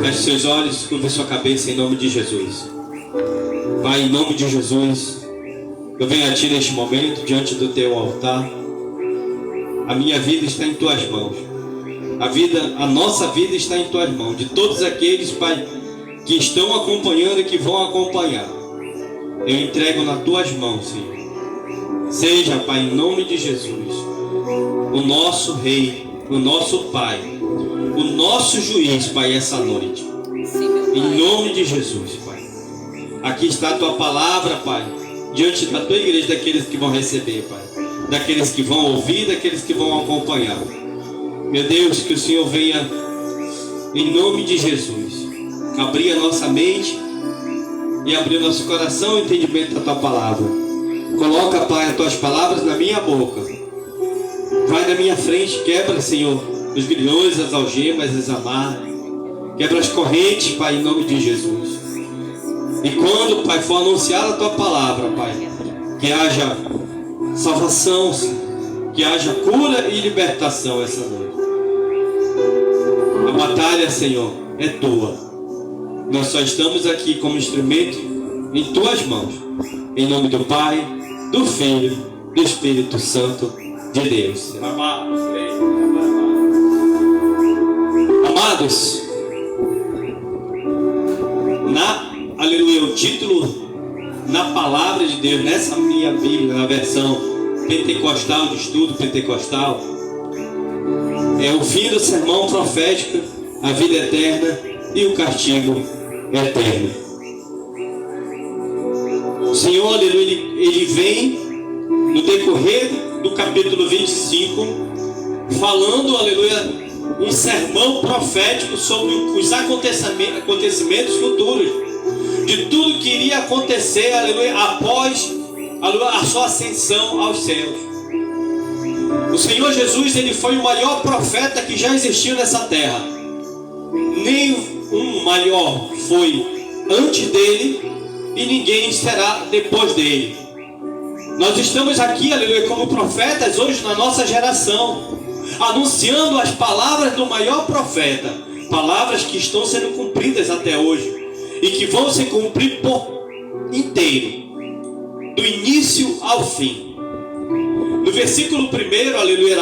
Feche seus olhos, curva sua cabeça em nome de Jesus. Pai, em nome de Jesus, eu venho a Ti neste momento, diante do Teu altar. A minha vida está em Tuas mãos. A nossa vida está em Tuas mãos. De todos aqueles, Pai, que estão acompanhando e que vão acompanhar, eu entrego nas Tuas mãos, Senhor. Seja, Pai, em nome de Jesus, o nosso Rei, o nosso Pai, o nosso juiz, Pai, essa noite. Em nome de Jesus, Pai. Aqui está a Tua palavra, Pai, diante da Tua igreja, daqueles que vão receber, Pai, daqueles que vão ouvir, daqueles que vão acompanhar. Meu Deus, que o Senhor venha, em nome de Jesus, abrir a nossa mente e abrir o nosso coração ao entendimento da Tua palavra. Coloca, Pai, as Tuas palavras na minha boca. Vai na minha frente, quebra, Senhor, os grilhões, as algemas, as amarras. Quebra as correntes, Pai, em nome de Jesus. E quando, Pai, for anunciada a Tua palavra, Pai, que haja salvação, que haja cura e libertação essa noite. A batalha, Senhor, é Tua. Nós só estamos aqui como instrumento em Tuas mãos. Em nome do Pai, do Filho, do Espírito Santo de Deus. Amados, aleluia, o título na palavra de Deus, nessa minha Bíblia, na versão pentecostal, de estudo pentecostal, é o fim do sermão profético, a vida eterna e o castigo eterno. O Senhor, aleluia, ele vem no decorrer do capítulo 25, falando, aleluia, um sermão profético sobre os acontecimentos futuros, de tudo que iria acontecer, aleluia, após, aleluia, a sua ascensão aos céus. O Senhor Jesus, ele foi o maior profeta que já existiu nessa terra. Nenhum maior foi antes dele e ninguém será depois dele. Nós estamos aqui, aleluia, como profetas hoje na nossa geração, anunciando as palavras do maior profeta, palavras que estão sendo cumpridas até hoje e que vão se cumprir por inteiro, do início ao fim. No versículo 1, aleluia,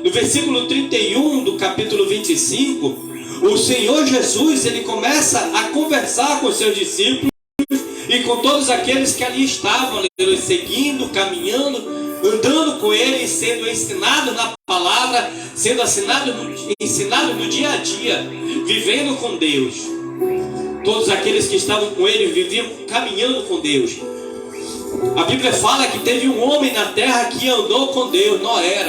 no versículo 31 do capítulo 25, o Senhor Jesus, ele começa a conversar com os seus discípulos e com todos aqueles que ali estavam, aleluia, seguindo, caminhando, andando com ele, sendo ensinado na palavra, sendo ensinado no dia a dia, vivendo com Deus. Todos aqueles que estavam com ele viviam caminhando com Deus. A Bíblia fala que teve um homem na terra que andou com Deus, Noé,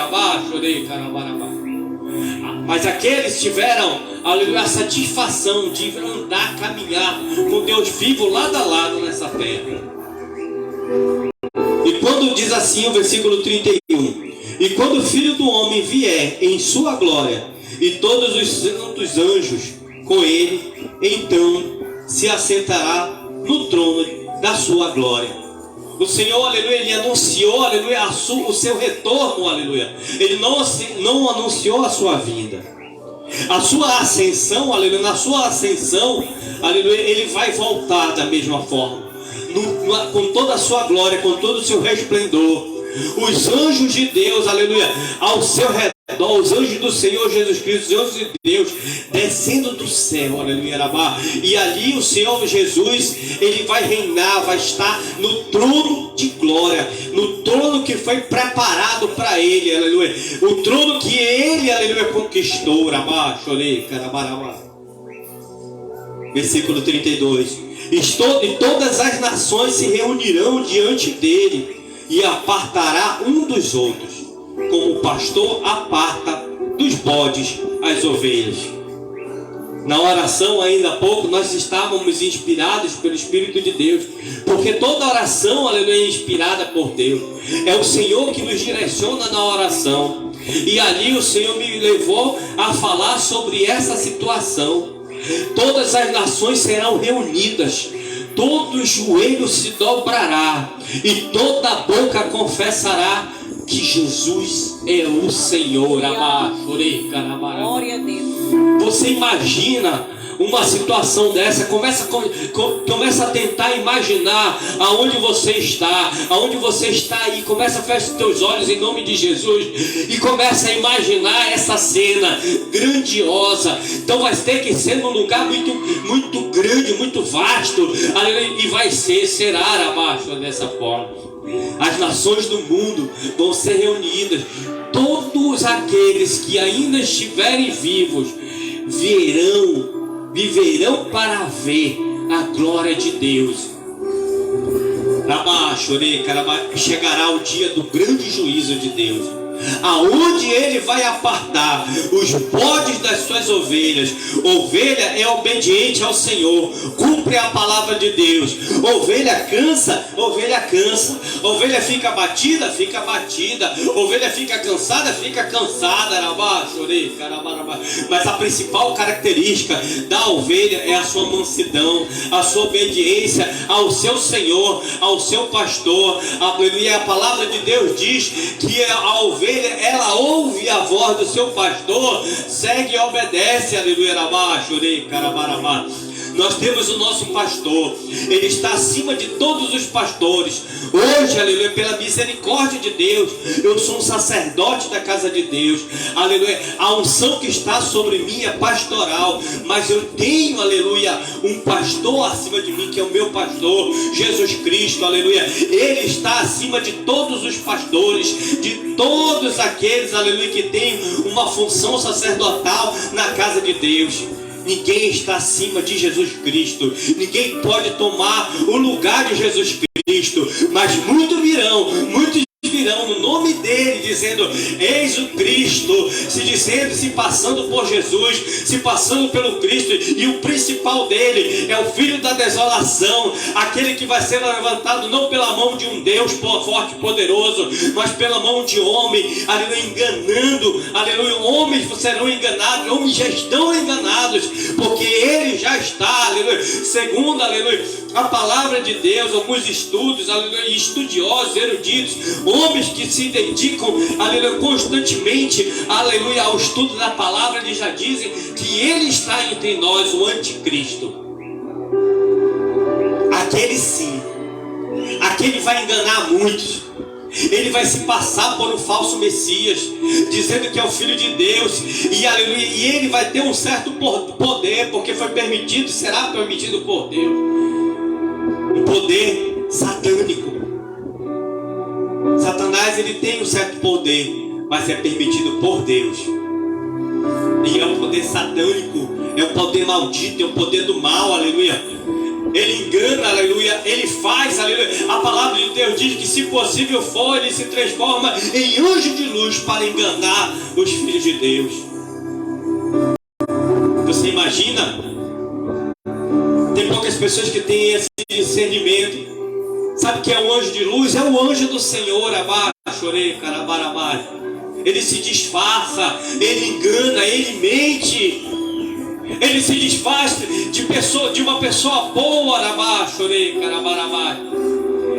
mas aqueles tiveram, aleluia, a satisfação de andar, caminhar com Deus vivo lado a lado nessa terra. E quando diz assim o versículo 31, e quando o Filho do Homem vier em sua glória, e todos os santos anjos com ele, então se assentará no trono da sua glória. O Senhor, aleluia, ele anunciou, aleluia, o seu retorno, aleluia. Ele não anunciou a sua vinda. A sua ascensão, aleluia, na sua ascensão, aleluia, ele vai voltar da mesma forma, com toda a sua glória, com todo o seu resplendor. Os anjos de Deus, aleluia, ao seu redor, os anjos do Senhor Jesus Cristo, os anjos de Deus descendo do céu, aleluia, e ali o Senhor Jesus, ele vai reinar, vai estar no trono de glória, no trono que foi preparado para ele, aleluia, o trono que ele, aleluia, conquistou. Versículo 32, e todas as nações se reunirão diante dele e apartará um dos outros, como o pastor aparta dos bodes as ovelhas. Na oração, ainda há pouco, nós estávamos inspirados pelo Espírito de Deus, porque toda oração, aleluia, é inspirada por Deus. É o Senhor que nos direciona na oração. E ali o Senhor me levou a falar sobre essa situação. Todas as nações serão reunidas, todo joelho se dobrará e toda boca confessará que Jesus é o Senhor. Glória a Deus. Você imagina uma situação dessa? Começa a tentar imaginar aonde você está aí. Começa a fechar os teus olhos em nome de Jesus e começa a imaginar essa cena grandiosa. Então vai ter que ser num lugar muito, muito grande, muito vasto, e será abaixo dessa forma. As nações do mundo vão ser reunidas. Todos aqueles que ainda estiverem vivos viverão para ver a glória de Deus. Chegará o dia do grande juízo de Deus, aonde ele vai apartar os bodes das suas ovelhas. Ovelha é obediente ao Senhor, cumpre a palavra de Deus. Ovelha cansa. Ovelha fica batida. Ovelha fica cansada. Mas a principal característica da ovelha é a sua mansidão, a sua obediência ao seu Senhor, ao seu pastor. Aleluia. A palavra de Deus diz que a ovelha, ela ouve a voz do seu pastor, segue e obedece. Aleluia. Nós temos o nosso pastor, ele está acima de todos os pastores. Hoje, aleluia, pela misericórdia de Deus, eu sou um sacerdote da casa de Deus. Aleluia, a unção que está sobre mim é pastoral, mas eu tenho, aleluia, um pastor acima de mim, que é o meu pastor, Jesus Cristo. Aleluia, ele está acima de todos os pastores, de todos aqueles, aleluia, que tem uma função sacerdotal na casa de Deus. Ninguém está acima de Jesus Cristo. Ninguém pode tomar o lugar de Jesus Cristo. Mas muitos virão no nome dele, dizendo: eis o Cristo, se passando por Jesus, se passando pelo Cristo. E o principal dele é o filho da desolação, aquele que vai ser levantado não pela mão de um Deus forte e poderoso, mas pela mão de homem, aleluia, enganando, aleluia. Homens serão enganados, homens já estão enganados, porque ele já está, aleluia, segundo, aleluia, a palavra de Deus. Alguns estudos, aleluia, estudiosos, eruditos, homens que se dedicam, aleluia, constantemente, aleluia, ao estudo da palavra, eles já dizem que ele está entre nós, o anticristo. Aquele sim, aquele vai enganar muitos. Ele vai se passar por um falso Messias, dizendo que é o Filho de Deus, e, aleluia, e ele vai ter um certo poder, porque foi permitido, será permitido por Deus, um poder satânico. Satanás, ele tem um certo poder, mas é permitido por Deus. E é um poder satânico, é um poder maldito, é um poder do mal, aleluia. Ele engana, aleluia, ele faz, aleluia. A palavra de Deus diz que, se possível for, ele se transforma em anjo de luz para enganar os filhos de Deus. Você imagina? Tem poucas pessoas que têm esse discernimento. Sabe o que é um anjo de luz? É o anjo do Senhor. Ele se disfarça, ele engana, ele mente. Ele se disfarça de uma pessoa boa.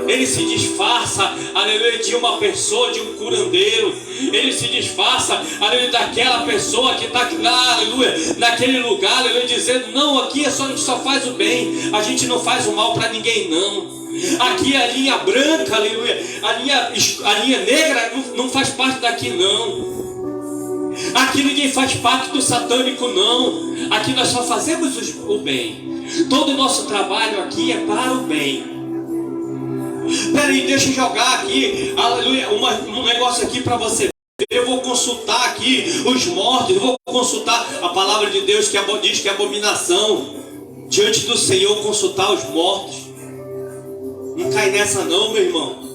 Ele se disfarça, aleluia, de uma pessoa, de um curandeiro. Ele se disfarça, aleluia, daquela pessoa que está lá, aleluia, naquele lugar, aleluia, dizendo: não, aqui a gente só faz o bem, a gente não faz o mal para ninguém, não. Aqui a linha branca, aleluia, a linha negra não faz parte daqui, não. Aqui ninguém faz parte do satânico, não. Aqui nós só fazemos o bem. Todo o nosso trabalho aqui é para o bem. Peraí, deixa eu jogar aqui, aleluia, um negócio aqui para você. Eu vou consultar aqui os mortos. Eu vou consultar a palavra de Deus, que diz que é abominação diante do Senhor consultar os mortos. Não cai nessa não, meu irmão.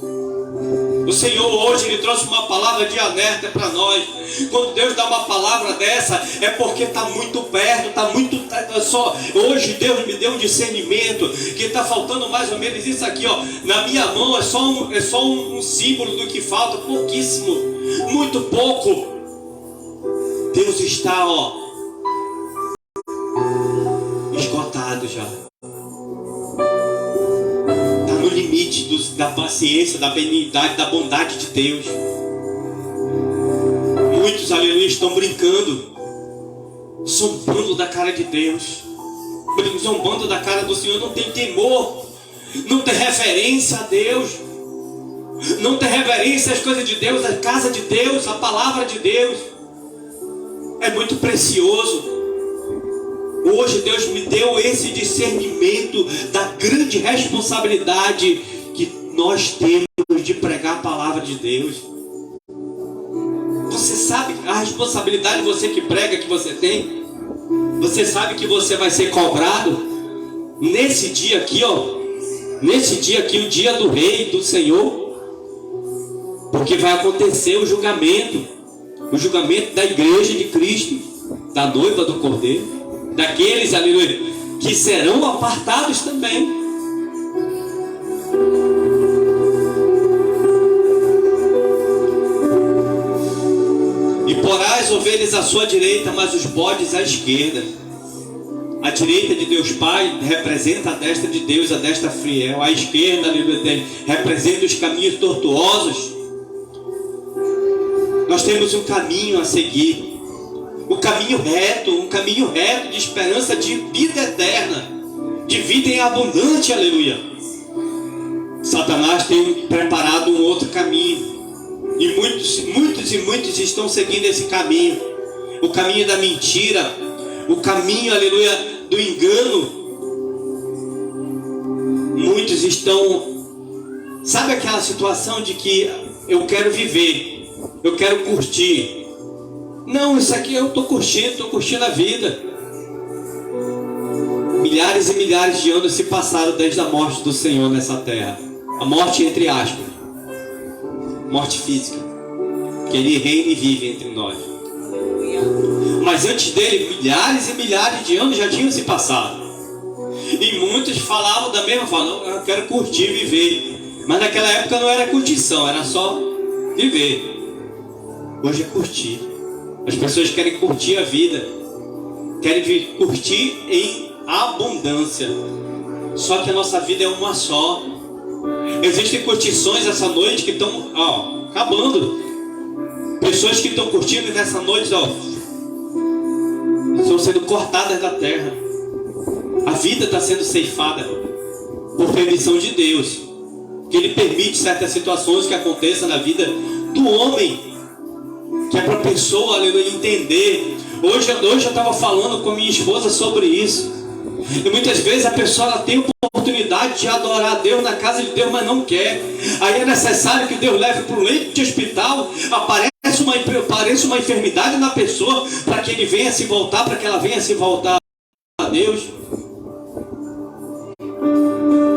O Senhor hoje, ele trouxe uma palavra de alerta para nós. Quando Deus dá uma palavra dessa, é porque está muito perto, hoje Deus me deu um discernimento, que está faltando mais ou menos isso aqui, ó. Na minha mão é só um símbolo do que falta, pouquíssimo, muito pouco. Deus está, ó, esgotado já. No limite da paciência, da benignidade, da bondade de Deus. Muitos, aleluia, estão brincando, zombando da cara de Deus, zombando da cara do Senhor. Não tem temor, não tem reverência a Deus, não tem reverência às coisas de Deus, à casa de Deus, à palavra de Deus. É muito precioso. Hoje Deus me deu esse discernimento da grande responsabilidade que nós temos de pregar a palavra de Deus. Você sabe a responsabilidade, você que prega, que você tem? Você sabe que você vai ser cobrado nesse dia aqui, ó. Nesse dia aqui, o dia do Rei, do Senhor. Porque vai acontecer o julgamento da igreja de Cristo, da noiva do Cordeiro, daqueles, aleluia, que serão apartados também. E porá as ovelhas à sua direita, mas os bodes à esquerda. A direita de Deus Pai representa a destra de Deus, a destra fiel. A esquerda, aleluia, representa os caminhos tortuosos. Nós temos um caminho a seguir, um caminho reto de esperança, de vida eterna, de vida em abundante, aleluia. Satanás tem preparado um outro caminho, e muitos estão seguindo esse caminho, o caminho da mentira, o caminho, aleluia, do engano. Muitos estão, sabe aquela situação de que eu quero viver, eu quero curtir. Não, isso aqui eu estou curtindo a vida. Milhares e milhares de anos se passaram desde a morte do Senhor nessa terra. A morte entre aspas, morte física, que Ele reina e vive entre nós. Mas antes dele, milhares e milhares de anos já tinham se passado. E muitos falavam da mesma forma: não, eu quero curtir, viver. Mas naquela época não era curtição, era só viver. Hoje é curtir. As pessoas querem curtir a vida, querem curtir em abundância. Só que a nossa vida é uma só. Existem curtições essa noite que estão acabando. Pessoas que estão curtindo nessa noite estão sendo cortadas da terra. A vida está sendo ceifada por permissão de Deus, que Ele permite certas situações que aconteçam na vida do homem, que é para a pessoa, aleluia, entender. Hoje eu estava falando com minha esposa sobre isso. E muitas vezes a pessoa ela tem a oportunidade de adorar a Deus na casa de Deus, mas não quer. Aí é necessário que Deus leve para o leito de hospital, apareça uma enfermidade na pessoa, para que ele venha se voltar, para que ela venha se voltar a Deus.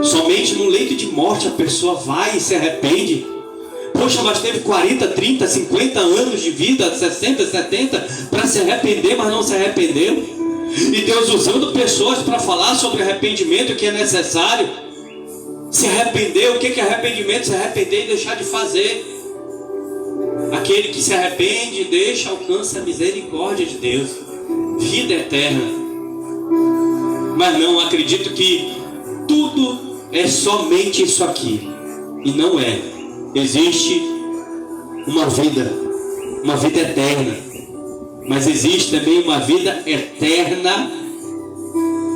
Somente no leito de morte a pessoa vai e se arrepende. Poxa, mas teve 40, 30, 50 anos de vida, 60, 70, para se arrepender, mas não se arrependeu. E Deus usando pessoas para falar sobre arrependimento, que é necessário. Se arrepender, o que é arrependimento? Se arrepender e deixar de fazer. Aquele que se arrepende e deixa, alcança a misericórdia de Deus, vida eterna. Mas não, acredito que tudo é somente isso aqui. E não é. Existe uma vida eterna, mas existe também uma vida eterna,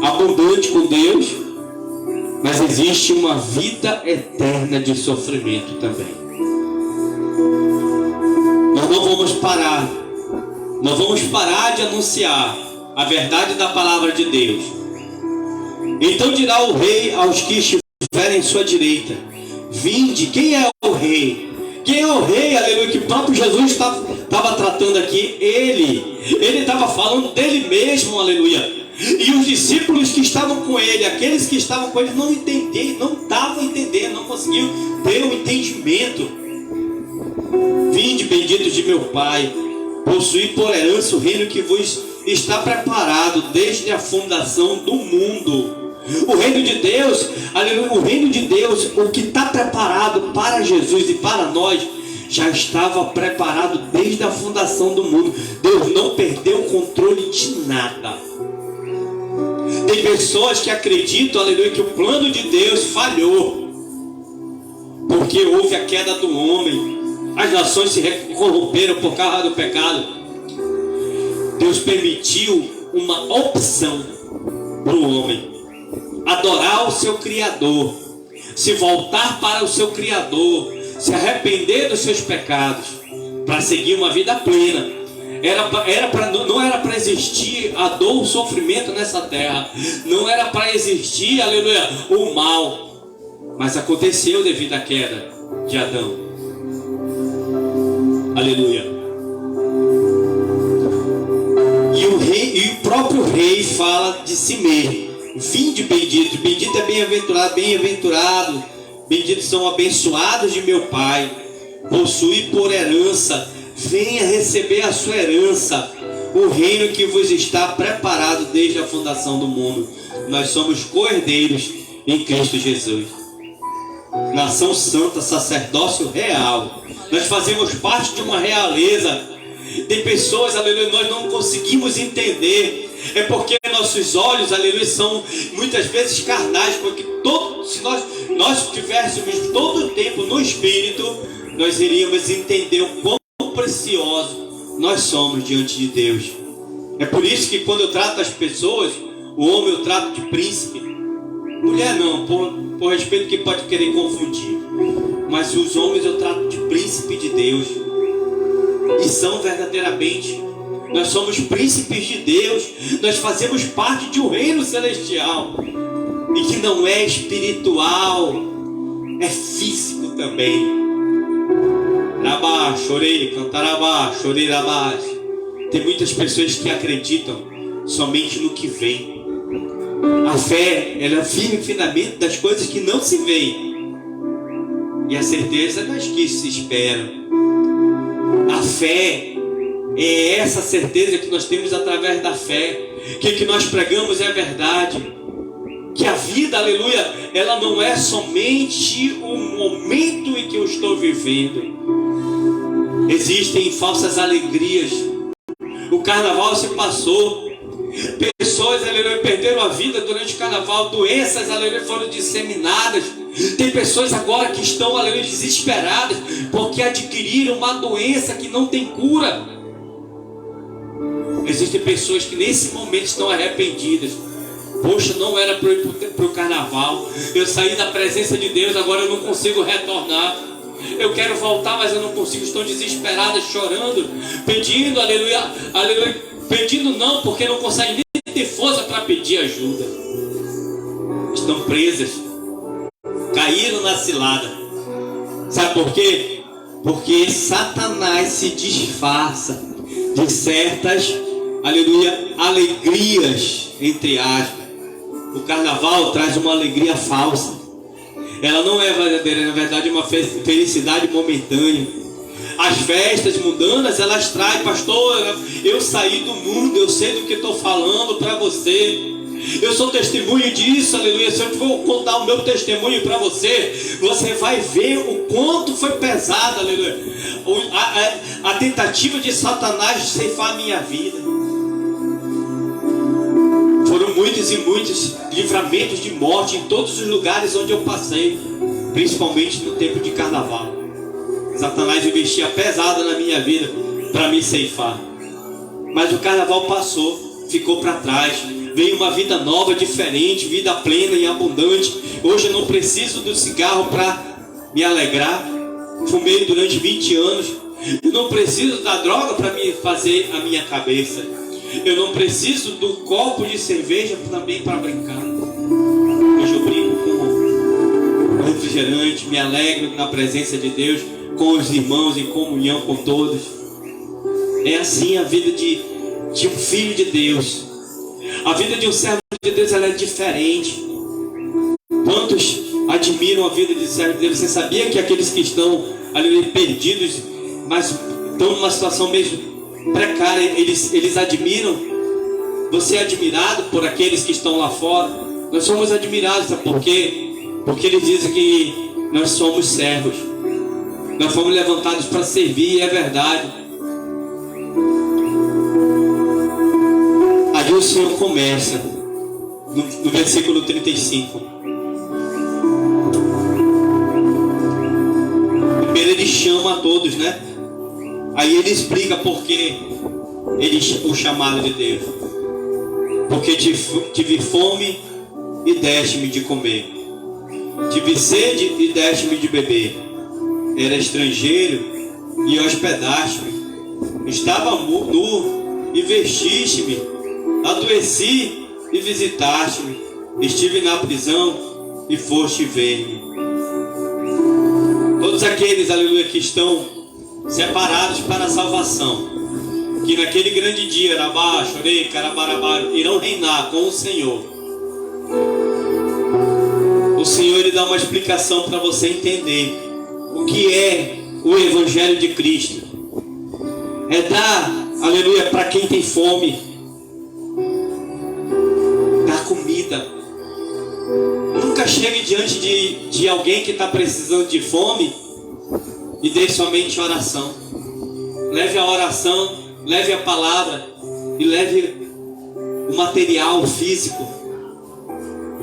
abundante com Deus, mas existe uma vida eterna de sofrimento também. Nós não vamos parar de anunciar a verdade da palavra de Deus. Então dirá o Rei aos que estiverem em sua direita: vinde. Quem é o Rei? Quem é o Rei, aleluia, que o próprio Jesus estava tratando aqui? Ele estava falando dele mesmo, aleluia. E os discípulos que estavam com ele, aqueles que estavam com ele, não estavam entendendo, não conseguiam ter o entendimento. Vinde, benditos de meu Pai, possuí por herança o reino que vos está preparado desde a fundação do mundo. O reino de Deus, aleluia, o reino de Deus, o que está preparado para Jesus e para nós, já estava preparado desde a fundação do mundo. Deus não perdeu o controle de nada. Tem pessoas que acreditam, aleluia, que o plano de Deus falhou, porque houve a queda do homem. As nações se corromperam por causa do pecado. Deus permitiu uma opção para o homem: adorar o seu Criador, se voltar para o seu Criador, se arrepender dos seus pecados, para seguir uma vida plena. Não era para existir a dor, o sofrimento nessa terra. Não era para existir, aleluia, o mal. Mas aconteceu devido à queda de Adão. Aleluia. E o próprio rei fala de si mesmo: vinde bendito. Bendito é bem-aventurado, bem-aventurado. Benditos são abençoados de meu Pai. Possui por herança. Venha receber a sua herança, o reino que vos está preparado desde a fundação do mundo. Nós somos co-herdeiros em Cristo Jesus. Nação santa, sacerdócio real. Nós fazemos parte de uma realeza. Tem pessoas, aleluia, nós não conseguimos entender. É porque nossos olhos, aleluia, são muitas vezes carnais. Porque se nós estivéssemos todo o tempo no Espírito, nós iríamos entender o quão precioso nós somos diante de Deus. É por isso que quando eu trato as pessoas, o homem eu trato de príncipe, mulher não, por respeito que pode querer confundir, mas os homens eu trato de príncipe de Deus. E são verdadeiramente. Nós somos príncipes de Deus. Nós fazemos parte de um reino celestial, e que não é espiritual, é físico também. Rabá, chorei, cantarabá, chorei, rabá. Tem muitas pessoas que acreditam somente no que vem. A fé, ela vive o fundamento das coisas que não se veem, e a certeza das que se esperam. A fé é essa certeza que nós temos através da fé, que o que nós pregamos é verdade, que a vida, aleluia, ela não é somente o momento em que eu estou vivendo. Existem falsas alegrias. O carnaval se passou. Pessoas, aleluia, perderam a vida durante o carnaval. Doenças, aleluia, foram disseminadas. Tem pessoas agora que estão, aleluia, desesperadas porque adquiriram uma doença que não tem cura. Existem pessoas que nesse momento estão arrependidas. Poxa, não era para eu ir para o carnaval. Eu saí da presença de Deus, agora eu não consigo retornar. Eu quero voltar, mas eu não consigo. Estão desesperadas, chorando, pedindo, aleluia, aleluia. Pedindo não, porque não conseguem nem ter força para pedir ajuda. Estão presas, caíram na cilada. Sabe por quê? Porque Satanás se disfarça de certas, aleluia, alegrias, entre aspas. O carnaval traz uma alegria falsa. Ela não é verdadeira, na verdade é uma felicidade momentânea. As festas mundanas, elas trazem, pastor, eu saí do mundo, eu sei do que estou falando para você. Eu sou testemunho disso, aleluia. Se eu for contar o meu testemunho para você, você vai ver o quanto foi pesado, aleluia, a tentativa de Satanás de ceifar a minha vida. Foram muitos e muitos livramentos de morte em todos os lugares onde eu passei, principalmente no tempo de carnaval. Satanás investia pesado na minha vida para me ceifar. Mas o carnaval passou, ficou para trás. Veio uma vida nova, diferente, vida plena e abundante. Hoje eu não preciso do cigarro para me alegrar. Fumei durante 20 anos. Eu não preciso da droga para me fazer a minha cabeça. Eu não preciso do copo de cerveja também para brincar. Hoje eu brinco com refrigerante, me alegro na presença de Deus, com os irmãos, em comunhão com todos. É assim a vida de um filho de Deus. A vida de um servo de Deus, ela é diferente. Quantos admiram a vida de servo de Deus? Você sabia que aqueles que estão ali perdidos, mas estão numa situação mesmo precária, eles admiram? Você é admirado por aqueles que estão lá fora? Nós somos admirados, sabe por quê? Porque eles dizem que nós somos servos. Nós fomos levantados para servir, e é verdade. Aí o Senhor começa no versículo 35. 1 ele chama a todos, né? Aí ele explica por que o chamado de Deus. Porque tive fome e deste-me de comer. Tive sede e deste-me de beber. Era estrangeiro e hospedaste-me. Estava nu e vestiste-me. Adoeci e visitaste-me. Estive na prisão e foste ver-me. Todos aqueles, aleluia, que estão separados para a salvação, que naquele grande dia, irão reinar com o Senhor. O Senhor, ele dá uma explicação para você entender o que é o Evangelho de Cristo. É dar, aleluia, para quem tem fome, dar comida. Nunca chegue diante de alguém que está precisando de fome e dê somente oração. Leve a oração, leve a palavra e leve o material físico.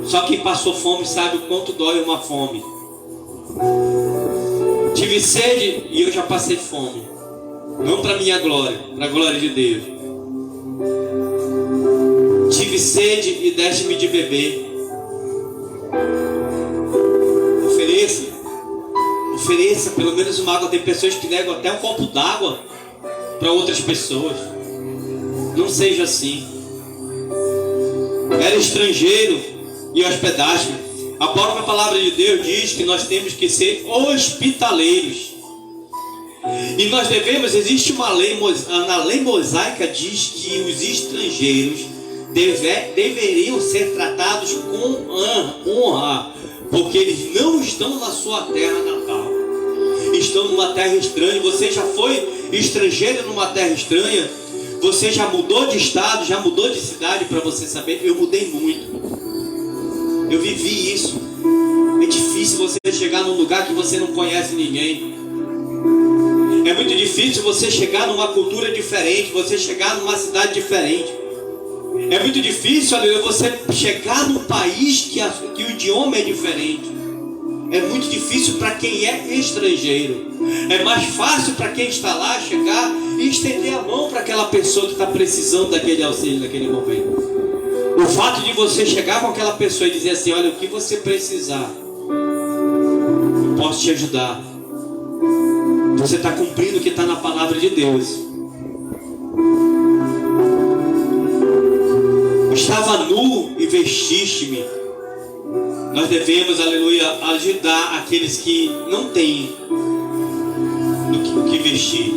Só quem passou fome sabe o quanto dói uma fome. Tive sede e eu já passei fome. Não para minha glória, para a glória de Deus. Tive sede e deste-me de beber. Ofereça pelo menos uma água. Tem pessoas que negam até um copo d'água para outras pessoas. Não seja assim. Era estrangeiro e hospedaste-me. A própria palavra de Deus diz que nós temos que ser hospitaleiros. E nós devemos, existe uma lei, na lei mosaica diz que os estrangeiros deveriam ser tratados com honra, porque eles não estão na sua terra natal, estão numa terra estranha. Você já foi estrangeiro numa terra estranha? Você já mudou de estado, já mudou de cidade? Para você saber, eu mudei muito. Eu vivi isso. É difícil você chegar num lugar que você não conhece ninguém. É muito difícil você chegar numa cultura diferente, você chegar numa cidade diferente. É muito difícil, aleluia, você chegar num país que o idioma é diferente. É muito difícil para quem é estrangeiro. É mais fácil para quem está lá chegar e estender a mão para aquela pessoa que está precisando daquele auxílio naquele momento. O fato de você chegar com aquela pessoa e dizer assim: olha, o que você precisar, eu posso te ajudar. Você está cumprindo o que está na palavra de Deus. Estava nu e vestiste-me. Nós devemos, aleluia, ajudar aqueles que não têm o que vestir.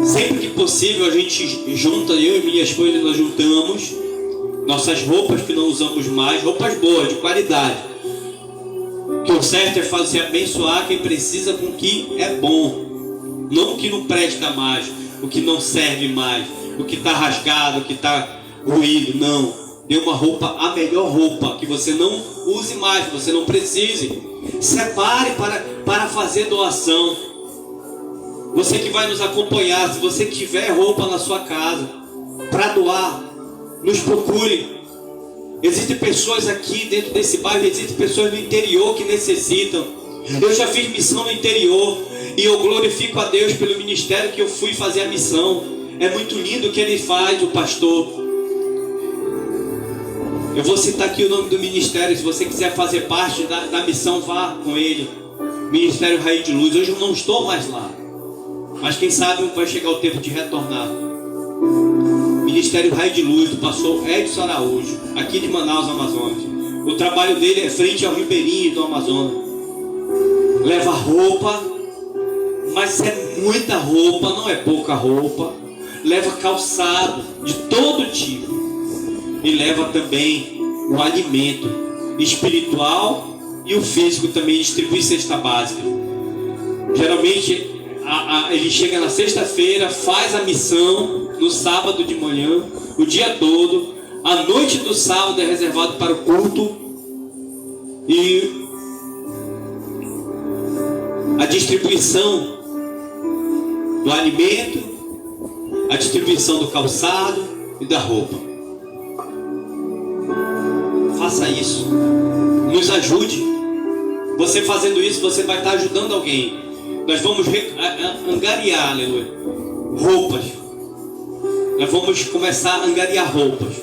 Sempre que possível a gente junta, eu e minha esposa, nós juntamos nossas roupas que não usamos mais, roupas boas, de qualidade. Que o certo é fazer abençoar quem precisa com o que é bom, não o que não presta mais, o que não serve mais, o que está rasgado, o que está ruído. Não, dê uma roupa, a melhor roupa, que você não use mais, que você não precise. Separe para fazer doação. Você que vai nos acompanhar, se você tiver roupa na sua casa para doar, nos procure. Existem pessoas aqui dentro desse bairro, existem pessoas no interior que necessitam. Eu já fiz missão no interior e eu glorifico a Deus pelo ministério que eu fui fazer a missão. É muito lindo o que ele faz, o pastor. Eu vou citar aqui o nome do ministério. Se você quiser fazer parte da missão, vá com ele. Ministério Raio de Luz. Hoje eu não estou mais lá, mas quem sabe vai chegar o tempo de retornar. Ministério Raio de Luz, do pastor Edson Araújo, aqui de Manaus, Amazonas. O trabalho dele é frente ao Ribeirinho do Amazonas. Leva roupa, mas é muita roupa, não é pouca roupa. Leva calçado de todo tipo. E leva também o alimento espiritual e o físico também, distribui cesta básica. Geralmente ele chega na sexta-feira, faz a missão no sábado de manhã, o dia todo. A noite do sábado é reservado para o culto e a distribuição do alimento, a distribuição do calçado e da roupa. Faça isso, nos ajude. Você fazendo isso, você vai estar ajudando alguém. Nós vamos angariar, aleluia, roupas. Nós vamos começar a angariar roupas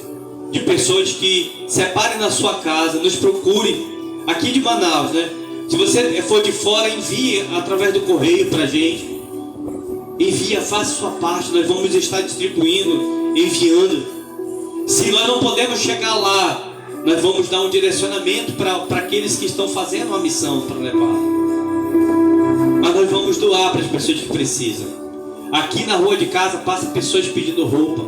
de pessoas que separem na sua casa, nos procurem aqui de Manaus, né? Se você for de fora, envie através do correio para a gente. Envia, faça a sua parte. Nós vamos estar distribuindo, enviando. Se nós não podemos chegar lá, nós vamos dar um direcionamento para aqueles que estão fazendo a missão para levar. Mas nós vamos doar para as pessoas que precisam. Aqui na rua de casa passa pessoas pedindo roupa.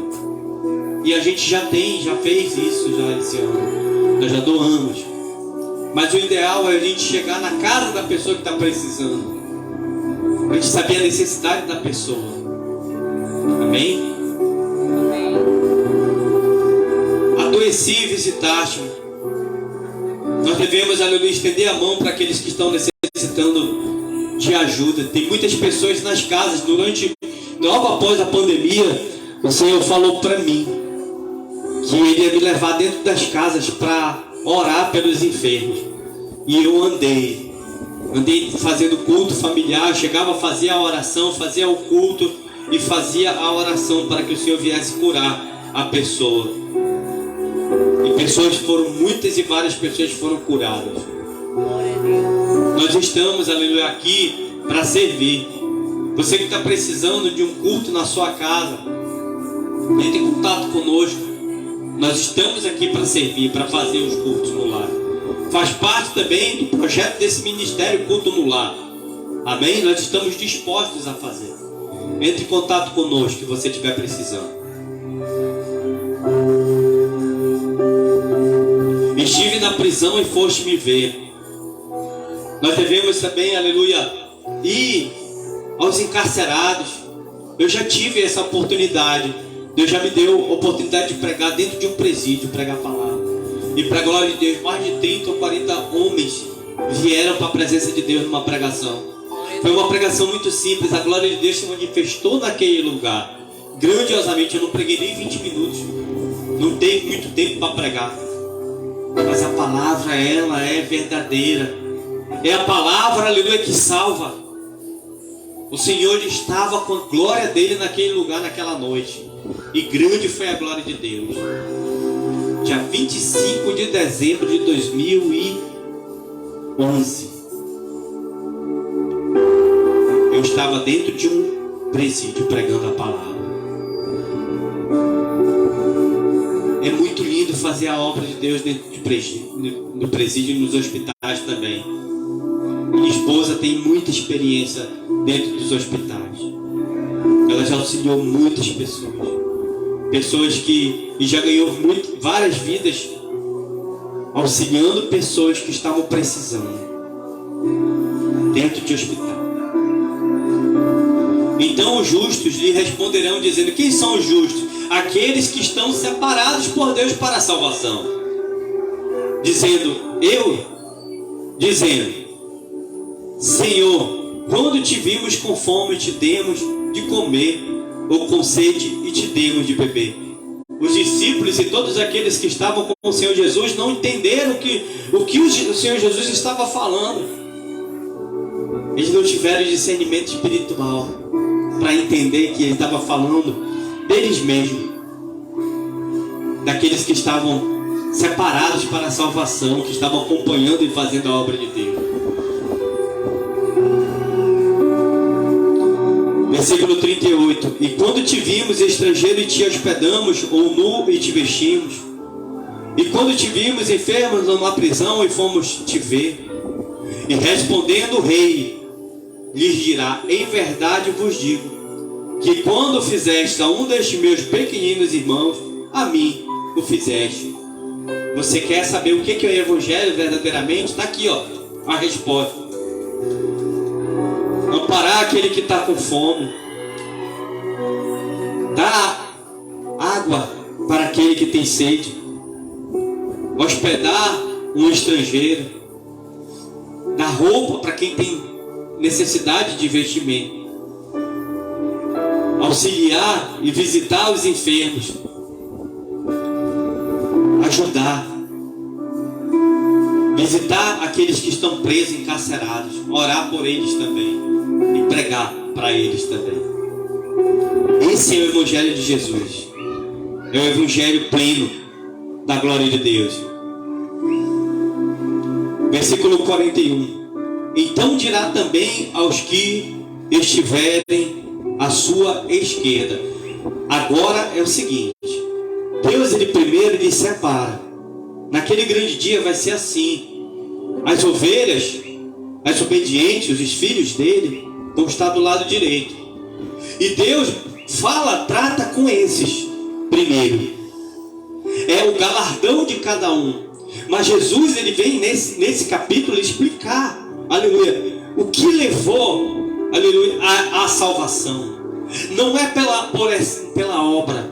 E a gente já fez isso já esse ano. Nós já doamos. Mas o ideal é a gente chegar na casa da pessoa que está precisando. A gente saber a necessidade da pessoa. Amém? Amém. Adoeci e visitaste-me. Nós devemos, aleluia, estender a mão para aqueles que estão necessitando de ajuda. Tem muitas pessoas nas casas. Logo após a pandemia, o Senhor falou para mim que Ele ia me levar dentro das casas para orar pelos enfermos. E eu andei fazendo culto familiar. Chegava, fazia a oração, fazia o culto e fazia a oração para que o Senhor viesse curar a pessoa. E muitas e várias pessoas foram curadas. Nós estamos, aleluia, aqui para servir. Você que está precisando de um culto na sua casa, entre em contato conosco. Nós estamos aqui para servir, para fazer os cultos no lar. Faz parte também do projeto desse ministério Culto no Lar. Amém? Nós estamos dispostos a fazer. Entre em contato conosco que você estiver precisando. Estive na prisão e foste me ver. Nós devemos também, aleluia, ir aos encarcerados. Eu já tive essa oportunidade. Deus já me deu a oportunidade de pregar dentro de um presídio, pregar a palavra. E para a glória de Deus, mais de 30 ou 40 homens vieram para a presença de Deus numa pregação. Foi uma pregação muito simples. A glória de Deus se manifestou naquele lugar grandiosamente. Eu não preguei nem 20 minutos. Não teve muito tempo para pregar. Mas a palavra, ela é verdadeira. É a palavra, aleluia, que salva. O Senhor estava com a glória dele naquele lugar, naquela noite. E grande foi a glória de Deus. Dia 25 de dezembro de 2011. Eu estava dentro de um presídio pregando a palavra. É muito lindo fazer a obra de Deus dentro de no presídio e nos hospitais também. Minha esposa tem muita experiência dentro dos hospitais. Ela já auxiliou muitas pessoas. Pessoas que já ganhou várias vidas auxiliando pessoas que estavam precisando dentro de hospital. Então os justos lhe responderão dizendo: quem são os justos? Aqueles que estão separados por Deus para a salvação. Dizendo: Senhor, quando te vimos com fome te demos de comer, ou com sede e te demos de beber. Os discípulos e todos aqueles que estavam com o Senhor Jesus não entenderam o que o Senhor Jesus estava falando. Eles não tiveram discernimento espiritual para entender que ele estava falando deles mesmos, daqueles que estavam separados para a salvação, que estavam acompanhando e fazendo a obra de Deus. Versículo 38. E quando te vimos estrangeiro e te hospedamos, ou nu e te vestimos, e quando te vimos enfermos numa prisão e fomos te ver. E respondendo o rei, lhes dirá: em verdade vos digo, que quando fizeste a um destes meus pequeninos irmãos, a mim o fizeste. Você quer saber o que é o evangelho verdadeiramente? Está aqui, ó, a resposta. Amparar aquele que está com fome, dar água para aquele que tem sede, hospedar um estrangeiro, dar roupa para quem tem necessidade de vestimento, auxiliar e visitar os enfermos, ajudar. visitar aqueles que estão presos, encarcerados, orar por eles também e pregar para eles também. Esse é o Evangelho de Jesus. É o Evangelho pleno da glória de Deus. Versículo 41. Então dirá também aos que estiverem à sua esquerda. Agora é o seguinte: Deus, ele primeiro ele separa. Naquele grande dia vai ser assim: as ovelhas, as obedientes, os filhos dele vão estar do lado direito, e Deus fala, trata com esses primeiro. É o galardão de cada um. Mas Jesus, ele vem nesse capítulo explicar, aleluia, o que levou, aleluia, à salvação. Não é pela obra,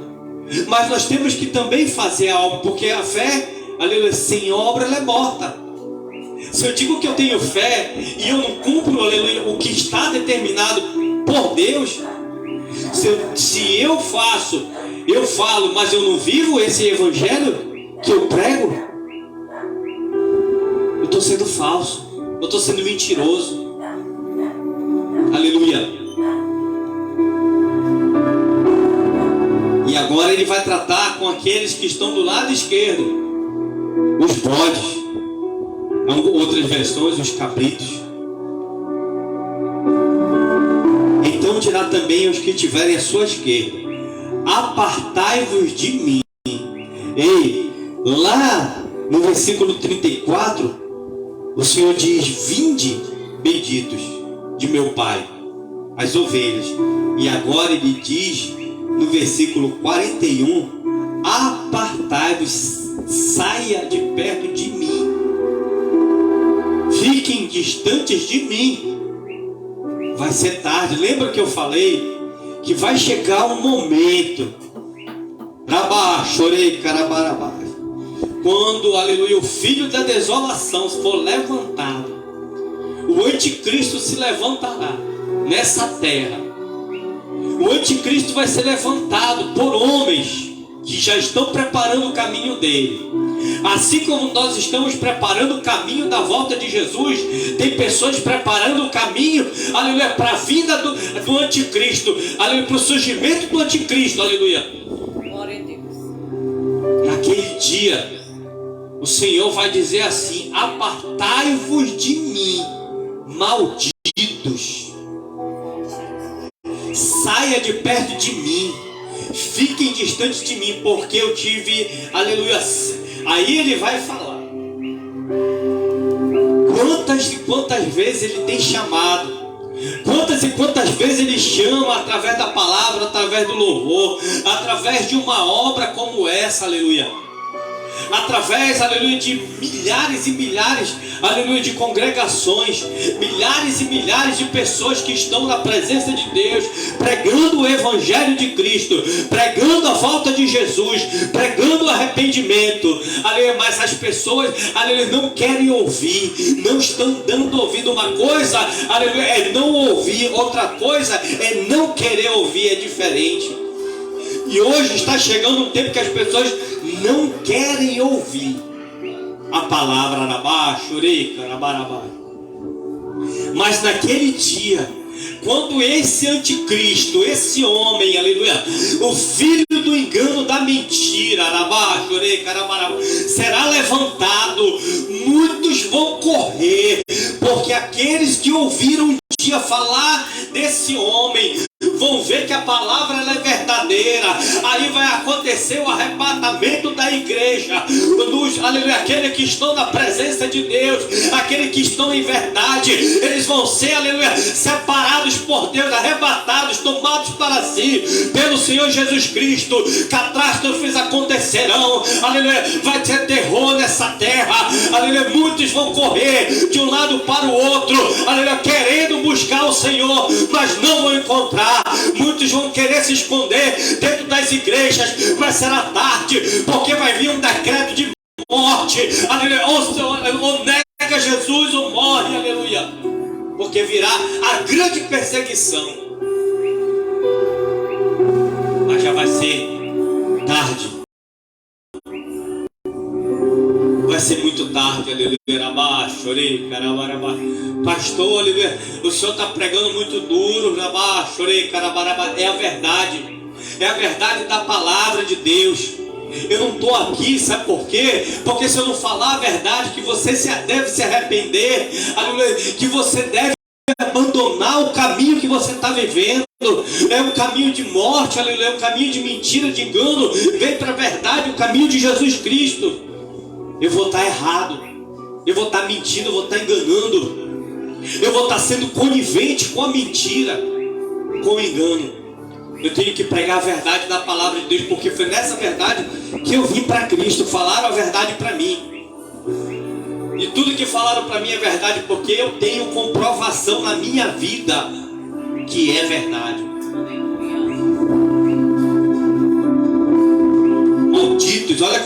mas nós temos que também fazer a obra, porque a fé, aleluia, sem obra ela é morta. Se eu digo que eu tenho fé e eu não cumpro, aleluia, o que está determinado por Deus, se eu falo, mas eu não vivo esse evangelho que eu prego, eu estou sendo falso, eu estou sendo mentiroso. Aleluia. E agora ele vai tratar com aqueles que estão do lado esquerdo, os bodes, outras versões, os cabritos. Então dirá também aos que estiverem à sua esquerda: apartai-vos de mim. Ei, lá no versículo 34, o Senhor diz: vinde, benditos de meu Pai, as ovelhas. E agora ele diz no versículo 41: apartai-vos, saia de perto de mim, fiquem distantes de mim. Vai ser tarde. Lembra que eu falei que vai chegar um momento, quando, aleluia, o filho da desolação for levantado, o anticristo se levantará nessa terra. O anticristo vai ser levantado por homens que já estão preparando o caminho dele. Assim como nós estamos preparando o caminho da volta de Jesus, tem pessoas preparando o caminho, aleluia, para a vinda do anticristo, aleluia, para o surgimento do anticristo, aleluia. Glória a Deus. Naquele dia, o Senhor vai dizer assim: apartai-vos de mim, malditos. Saia de perto de mim, fiquem distantes de mim, porque eu tive, aleluia. Aí ele vai falar quantas e quantas vezes ele tem chamado, quantas e quantas vezes ele chama através da palavra, através do louvor, através de uma obra como essa, aleluia, através, aleluia, de milhares e milhares, aleluia, de congregações, milhares e milhares de pessoas que estão na presença de Deus, pregando o evangelho de Cristo, pregando a volta de Jesus, pregando o arrependimento, aleluia. Mas as pessoas, aleluia, não querem ouvir, não estão dando ouvido. Uma coisa, aleluia, é não ouvir, outra coisa é não querer ouvir, é diferente. E hoje está chegando um tempo que as pessoas não querem ouvir a palavra. Mas naquele dia, quando esse anticristo, esse homem, aleluia, o filho do engano, da mentira, será levantado, muitos vão correr, porque aqueles que ouviram um dia falar desse homem vão ver que a palavra ela é verdadeira. Aí vai acontecer o arrebatamento da igreja, aleluia, aqueles que estão na presença de Deus, aqueles que estão em verdade, eles vão ser, aleluia, separados por Deus, arrebatados, tomados para si pelo Senhor Jesus Cristo. Catástrofes acontecerão, aleluia, vai ter terror nessa terra, aleluia. Muitos vão correr de um lado para o outro, aleluia, querendo buscar o Senhor, mas não vão encontrar. Muitos vão querer se esconder dentro das igrejas, mas será tarde, porque vai vir um decreto de morte, aleluia. Ou nega Jesus ou morre, aleluia, porque virá a grande perseguição. Mas já vai ser tarde, vai ser muito tarde. tarde, aleluia, rabá, chorei, carabarabá. Pastor, aleluia, o senhor está pregando muito duro, rabá, chorei, carabarabá. É a verdade da palavra de Deus. Eu não estou aqui, sabe por quê? Porque se eu não falar a verdade, que você deve se arrepender, aleluia, que você deve abandonar o caminho que você está vivendo. É um caminho de morte, aleluia, é um caminho de mentira, de engano. Vem para a verdade, o caminho de Jesus Cristo. Eu vou estar errado, eu vou estar mentindo, eu vou estar enganando, eu vou estar sendo conivente com a mentira, com o engano. Eu tenho que pregar a verdade da palavra de Deus, porque foi nessa verdade que eu vim para Cristo. Falaram a verdade para mim, e tudo que falaram para mim é verdade, porque eu tenho comprovação na minha vida que é verdade. Malditos, olha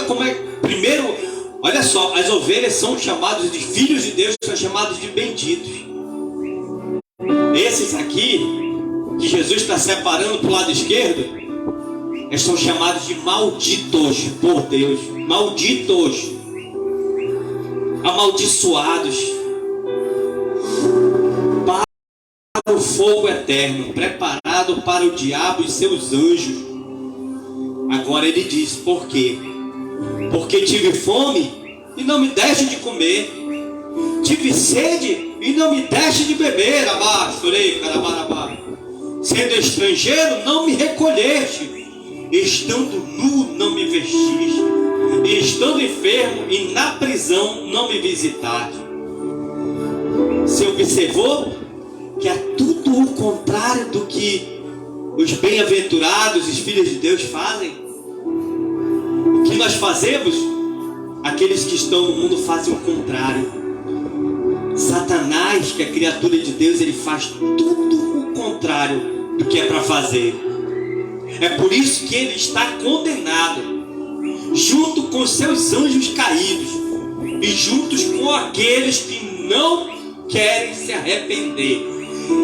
como é. Primeiro, olha só, as ovelhas são chamadas de filhos de Deus, são chamados de benditos. Esses aqui que Jesus está separando para o lado esquerdo, eles são chamados de malditos por Deus. Malditos, amaldiçoados para o fogo eterno, preparado para o diabo e seus anjos. Agora ele diz: por quê? Porque tive fome e não me deste de comer, tive sede e não me deste de beber, abá, chorei, carabarabá. Sendo estrangeiro, não me recolheste, estando nu, não me vestiste, e estando enfermo e na prisão, não me visitaste. Você observou que é tudo o contrário do que os bem-aventurados, os filhos de Deus fazem? O que nós fazemos? Aqueles que estão no mundo fazem o contrário. Satanás, que é criatura de Deus, ele faz tudo o contrário do que é para fazer. É por isso que ele está condenado, junto com seus anjos caídos e juntos com aqueles que não querem se arrepender.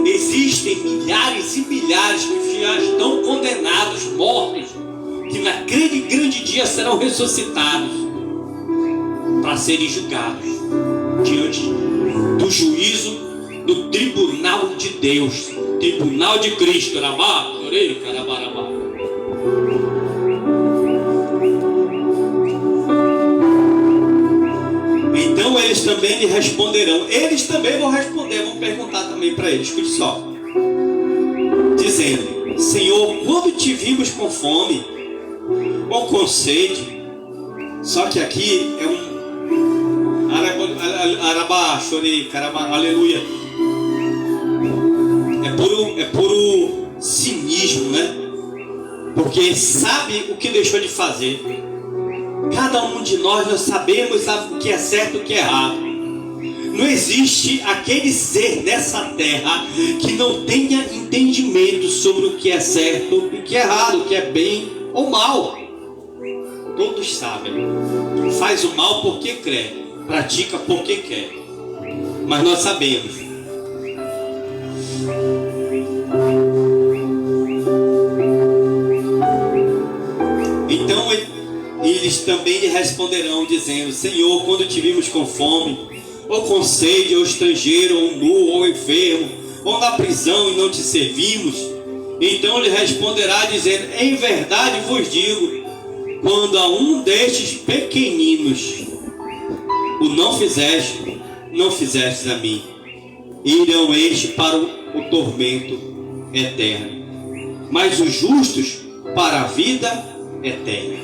Existem milhares e milhares que já estão condenados, mortos, que naquele grande dia serão ressuscitados para serem julgados diante do juízo do tribunal de Deus, tribunal de Cristo. Então eles também lhe responderão. Eles também vão responder, vão perguntar também para eles. Escute só, dizendo: Senhor, quando te vimos com fome ou com sede? Só que aqui é um arabá, chorei, caramba, aleluia. É puro cinismo, né? Porque sabe o que deixou de fazer. Cada um de nós sabemos o que é certo e o que é errado. Não existe aquele ser nessa terra que não tenha entendimento sobre o que é certo e o que é errado, o que é bem ou mal. Todos sabem. Faz o mal porque crê, pratica porque quer. Mas nós sabemos. Então eles também lhe responderão, dizendo: Senhor, quando te vimos com fome, ou com sede, ou estrangeiro, ou nu, ou enfermo, ou na prisão e não te servimos? Então lhe responderá, dizendo: em verdade vos digo, quando a um destes pequeninos o não fizestes a mim, irão estes para o tormento eterno, mas os justos para a vida eterna.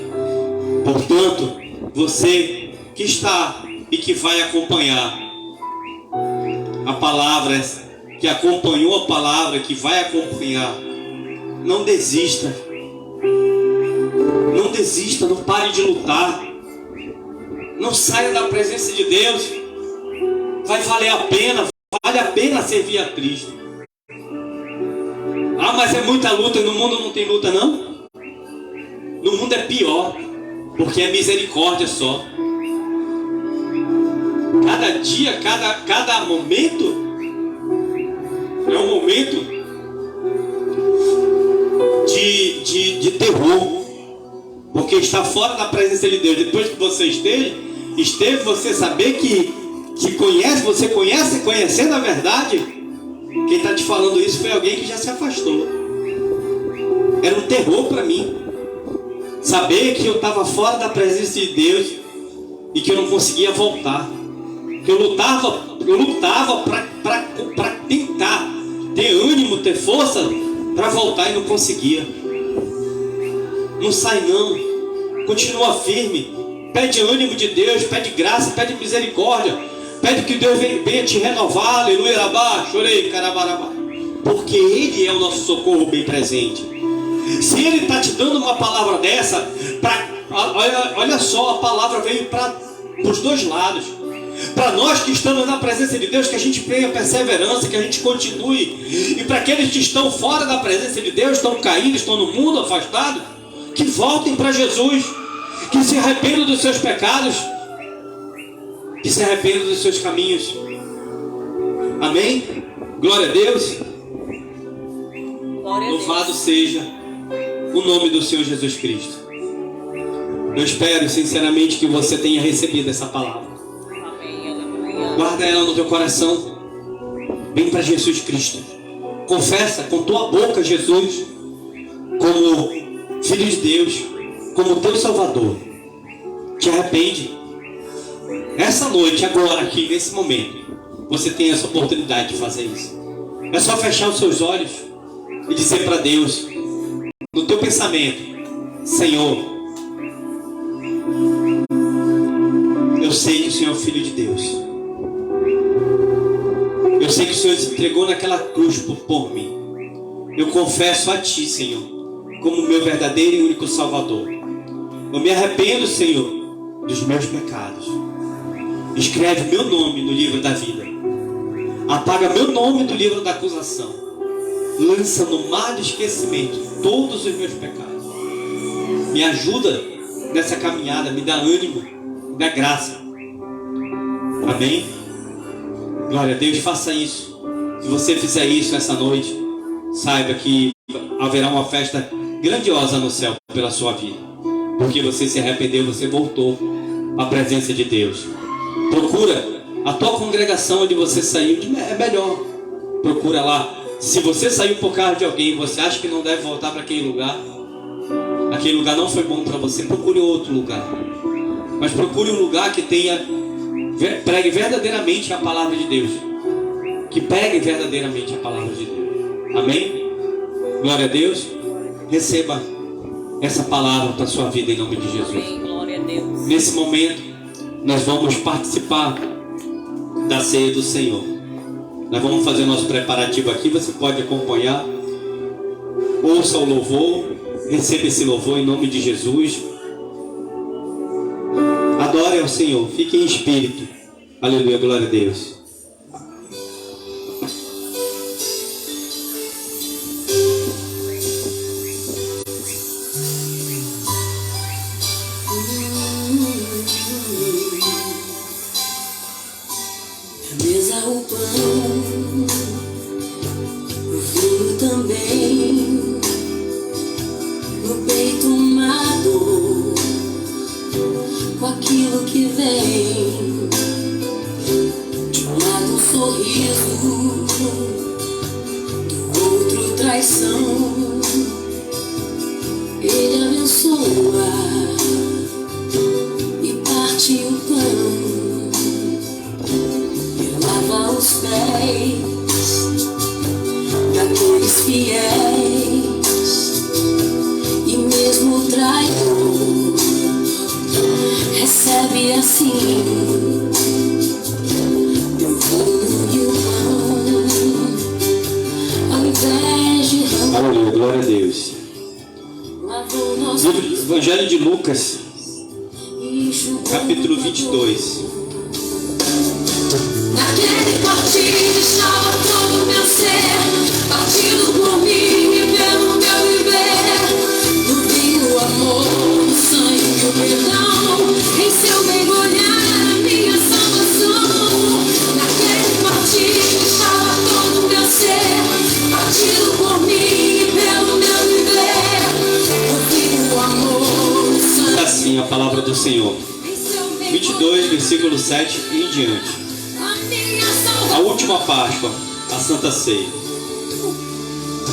Portanto, você que está e que vai acompanhar a palavra, que acompanhou a palavra, que vai acompanhar, não desista. Não desista, não pare de lutar. Não saia da presença de Deus. Vai valer a pena, vale a pena servir a Cristo. Ah, mas é muita luta, no mundo não tem luta não? No mundo é pior, porque é misericórdia só. Cada dia, cada momento é um momento de terror, porque está fora da presença de Deus. Depois que você esteja, Esteve você saber que conhece, você conhece, conhecendo a verdade. Quem está te falando isso foi alguém que já se afastou. Era um terror para mim saber que eu estava fora da presença de Deus e que eu não conseguia voltar. Que eu lutava para tentar ter ânimo, ter força para voltar e não conseguia. Não sai não, continua firme, pede ânimo de Deus, pede graça, pede misericórdia, pede que Deus venha te renovar, aleluia, rabá, chorei, carabarabá, porque Ele é o nosso socorro bem presente. Se Ele está te dando uma palavra dessa, olha só, a palavra veio para os dois lados. Para nós que estamos na presença de Deus, que a gente tenha perseverança, que a gente continue. E para aqueles que estão fora da presença de Deus, estão caindo, estão no mundo afastados, que voltem para Jesus, que se arrependam dos seus pecados, que se arrependam dos seus caminhos. Amém? Glória a Deus. Glória a Deus. Louvado seja o nome do Senhor Jesus Cristo. Eu espero sinceramente que você tenha recebido essa palavra. Guarda ela no teu coração. Vem para Jesus Cristo. Confessa com tua boca Jesus como Filho de Deus, como teu Salvador. Te arrepende. Essa noite, agora, aqui, nesse momento, você tem essa oportunidade de fazer isso. É só fechar os seus olhos e dizer para Deus, no teu pensamento: Senhor, eu sei que o Senhor é o Filho de Deus. Eu sei que o Senhor se entregou naquela cruz por mim. Eu confesso a Ti, Senhor, como meu verdadeiro e único Salvador. Eu me arrependo, Senhor, dos meus pecados. Escreve meu nome no livro da vida. Apaga meu nome do livro da acusação. Lança no mar do esquecimento todos os meus pecados. Me ajuda nessa caminhada, me dá ânimo, me dá graça. Amém? Glória a Deus, faça isso. Se você fizer isso essa noite, saiba que haverá uma festa grandiosa no céu pela sua vida. Porque você se arrependeu, você voltou à presença de Deus. Procura a tua congregação onde você saiu, é melhor. Procura lá. Se você saiu por causa de alguém, você acha que não deve voltar para aquele lugar não foi bom para você, procure outro lugar. Mas procure um lugar que pregue verdadeiramente a palavra de Deus. Que pregue verdadeiramente a palavra de Deus. Amém? Glória a Deus. Receba essa palavra para a sua vida em nome de Jesus. Amém. Glória a Deus. Nesse momento, nós vamos participar da ceia do Senhor. Nós vamos fazer o nosso preparativo aqui. Você pode acompanhar. Ouça o louvor. Receba esse louvor em nome de Jesus. Adore ao Senhor. Fique em espírito. Aleluia, glória a Deus. Na mesa o pão, o vinho também, no peito uma dor, com aquilo que vem. De um lado um sorriso, do outro traição. Ele abençoa e parte o pão, e lava os pés daqueles fiéis. E mesmo o traidor recebe assim o vinho e o pão, ao invés de rancor. Aleluia, glória a Deus. Lavou nosso Evangelho de Lucas, e enxugou capítulo 22. Naquele partido estava todo o meu ser, partido por mim e pelo meu viver. No vinho, o amor, o sangue e o perdão, em seu mergulhar a minha salvação. Naquele partido estava todo o meu ser, partido por mim e pelo meu viver. No vinho, o amor, o sangue Assim a palavra do Senhor. em seu 22, versículo 7 em diante. A última Páscoa, a Santa Ceia.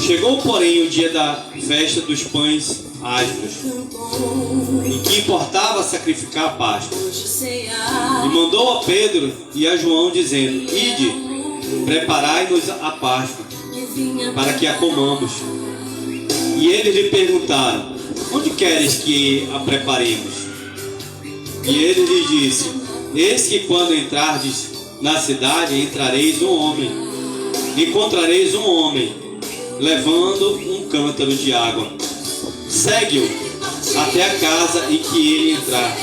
Chegou, porém, o dia da festa dos pães asmos, em que importava sacrificar a Páscoa. E mandou a Pedro e a João, dizendo: Ide, preparai-nos a Páscoa, para que a comamos. E eles lhe perguntaram: Onde queres que a preparemos? E ele lhe disse: Eis que quando entrardes na cidade, encontrareis um homem, levando um cântaro de água. Segue-o até a casa em que ele entrar.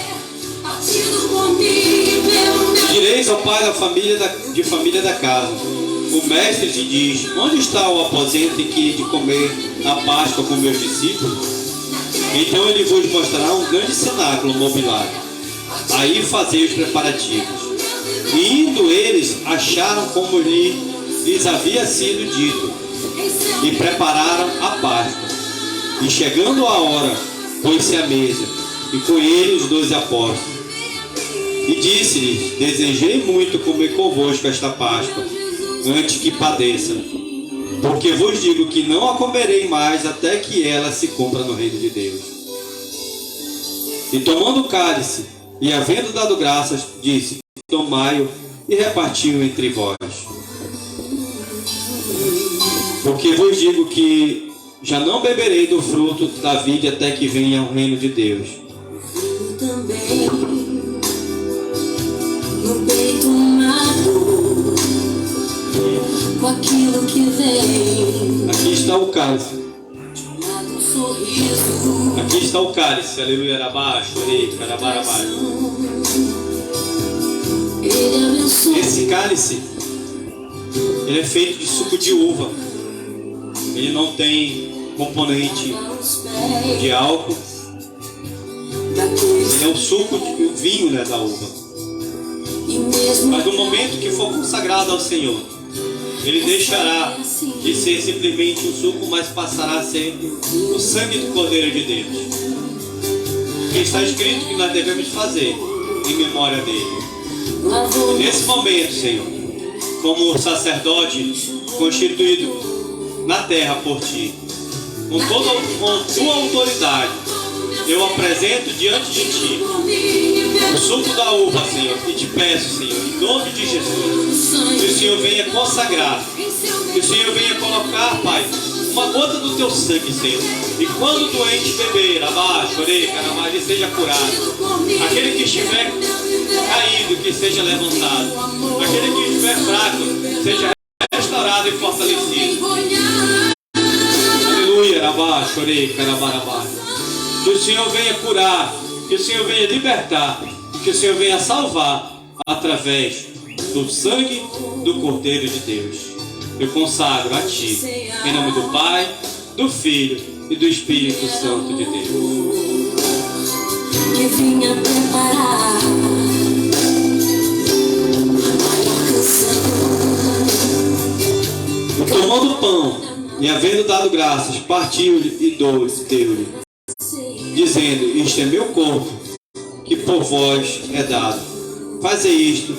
Direis ao pai da família da casa: O mestre te diz: Onde está o aposento em que de comer a Páscoa com meus discípulos? Então ele vos mostrará um grande cenáculo mobiliado. Aí fazei os preparativos. E indo eles, acharam como lhes havia sido dito, e prepararam a Páscoa. E chegando a hora, pôs-se à mesa, e com ele os 12 apóstolos. E disse-lhes: Desejei muito comer convosco esta Páscoa, antes que padeça. Porque vos digo que não a comerei mais até que ela se cumpra no reino de Deus. E tomando o cálice, e havendo dado graças, disse: Tomai-o e repartiu entre vós. Porque vos digo que já não beberei do fruto da vide até que venha o reino de Deus. Também no peito uma dor, com aquilo que vem. Aqui está o cálice. Um sorriso. Aqui está o cálice. Aleluia. Abaixo, abaixo. Esse cálice, ele é feito de suco de uva. Ele não tem componente de álcool. Ele é o suco, o vinho, né, da uva. Mas no momento que for consagrado ao Senhor, ele deixará de ser simplesmente um suco, mas passará a ser o sangue do Cordeiro de Deus. Que está escrito que nós devemos fazer em memória dele. E nesse momento, Senhor, como sacerdote constituído na terra por ti, com tua autoridade, eu apresento diante de ti o suco da uva, Senhor, e te peço, Senhor, em nome de Jesus, que o Senhor venha consagrar, que o Senhor venha colocar, Pai, uma gota do teu sangue, Senhor, e quando o doente beber, abaixo, ele seja curado. Aquele que estiver caído, que seja levantado. Aquele que estiver fraco, seja restaurado e fortalecido. Aleluia, abaixo, que o Senhor venha curar, que o Senhor venha libertar, que o Senhor venha salvar através do sangue do Cordeiro de Deus. Eu consagro a ti, em nome do Pai, do Filho e do Espírito Santo de Deus. Que vinha preparar tomando o pão e havendo dado graças, partiu-lhe e deu-lhe, dizendo: Isto é meu corpo, que por vós é dado. Fazei isto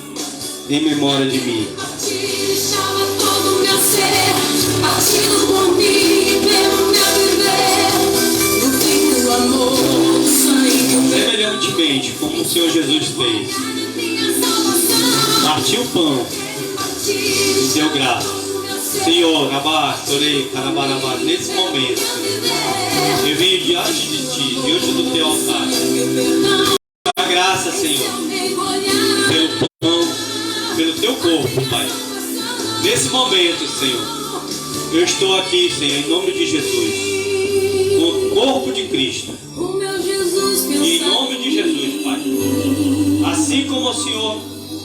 em memória de mim. estava todo o meu ser, partido por mim, pelo meu viver, no fim do amor, do sangue, Semelhantemente, como o Senhor Jesus fez, partiu o pão e deu graça. Senhor, abaixo, nesse momento, eu venho diante de ti, diante do teu altar. A graça, Senhor, pelo pão, pelo teu corpo, Pai. Nesse momento, Senhor, eu estou aqui, Senhor, em nome de Jesus, no corpo de Cristo. E em nome de Jesus, Pai. Assim como o Senhor